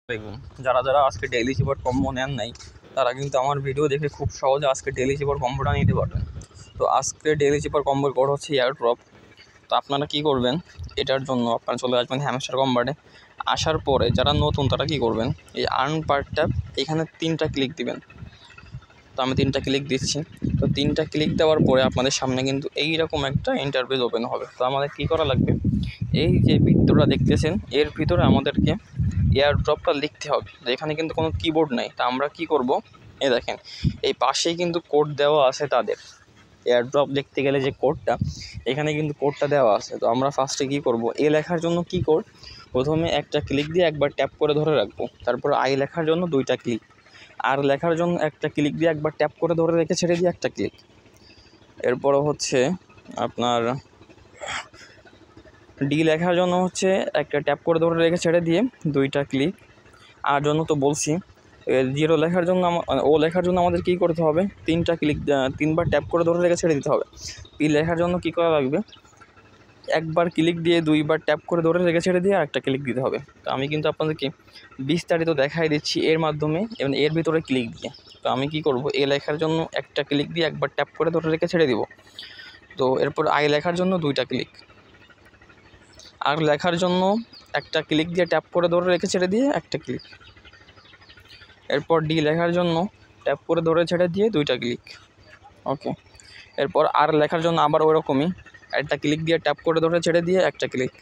দেখুন, যারা যারা আজকে ডেইলি চিপার কম্বো নেন নাই তারা কিন্তু আমার ভিডিও দেখে খুব সহজে আজকে ডেইলি চিপার কম্বোটা নিতে পারবেন। তো আজকে ডেইলি চিপার কম্বোর কোড হচ্ছে এয়ার ড্রপ। তো আপনারা কী করবেন, এটার জন্য আপনারা চলে আসবেন হ্যামস্টার কম্বাটে। আসার পরে যারা নতুন তারা কী করবেন, এই আর্ন পার ট্যাপ এখানে 3টা ক্লিক দিবেন। তো আমি 3টা ক্লিক দিচ্ছি। তো 3টা ক্লিক দেওয়ার পরে আপনাদের সামনে কিন্তু এইরকম একটা ইন্টারফেস ওপেন হবে। তো আমাদের কী করা লাগবে, এই যে বৃত্তটা দেখতেছেন এর ভিতরে আমাদেরকে এয়ার ড্রপটা লিখতে হবে। এখানে কিন্তু কোনো কিবোর্ড নাই। তা আমরা কি করব, এই দেখেন এই পাশেই কিন্তু কোড দেওয়া আছে তাদের। এয়ার ড্রপ লিখতে গেলে যে কোডটা, এখানে কিন্তু কোডটা দেওয়া আছে। তো আমরা ফার্স্টে কী করব, এ লেখার জন্য কী কোড, প্রথমে একটা ক্লিক দিয়ে একবার ট্যাপ করে ধরে রাখবো। তারপর আই লেখার জন্য 2টা ক্লিক, আর লেখার জন্য একটা ক্লিক দিয়ে একবার ট্যাপ করে ধরে রেখে ছেড়ে দিয়ে একটা ক্লিক। এরপর হচ্ছে আপনার ডি লেখার জন্য হচ্ছে একটা ট্যাপ করে ধরে রেখে ছেড়ে দিয়ে 2টা ক্লিক। আর জন্য তো বলছি, জিরো লেখার জন্য ও লেখার জন্য আমাদের কী করতে হবে, 3টা ক্লিক 3বার ট্যাপ করে ধরে রেখে ছেড়ে দিতে হবে। পি লেখার জন্য কী করা লাগবে, একবার ক্লিক দিয়ে 2বার ট্যাপ করে ধরে রেখে ছেড়ে দিয়ে একটা ক্লিক দিতে হবে। তো আমি কিন্তু আপনাদেরকে বিস্তারিত দেখাই দিচ্ছি এর মাধ্যমে এবং এর ভিতরে ক্লিক দিয়ে। তো আমি কি করব, এ লেখার জন্য একটা ক্লিক দিয়ে একবার ট্যাপ করে ধরে রেখে ছেড়ে দিব। তো এরপর আই লেখার জন্য 2টা ক্লিক, আর লেখার জন্য একটা ক্লিক দিয়ে ট্যাপ করে ধরে রেখে ছেড়ে দিয়ে একটা ক্লিক। এরপর ডি লেখার জন্য ট্যাপ করে ধরে ছেড়ে দিয়ে 2টা ক্লিক। ওকে, এরপর আর লেখার জন্য আবার ওরকমই একটা ক্লিক দিয়ে ট্যাপ করে ধরে ছেড়ে দিয়ে একটা ক্লিক।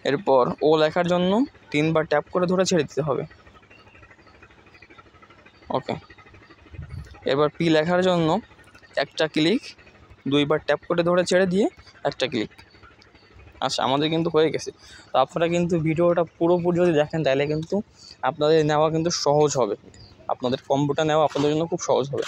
এরপর ও লেখার জন্য 3বার ট্যাপ করে ধরে ছেড়ে দিতে হবে। ওকে, এবার পি লেখার জন্য একটা ক্লিক, 2বার ট্যাপ করে ধরে ছেড়ে দিয়ে একটা ক্লিক। আচ্ছা, আমাদের কিন্তু হয়ে গেছে। তো আপনারা কিন্তু ভিডিওটা পুরোপুরি যদি দেখেন তাহলে কিন্তু আপনাদের নেওয়া কিন্তু সহজ হবে, আপনাদের কম্বোটা নেওয়া আপনাদের জন্য খুব সহজ হবে।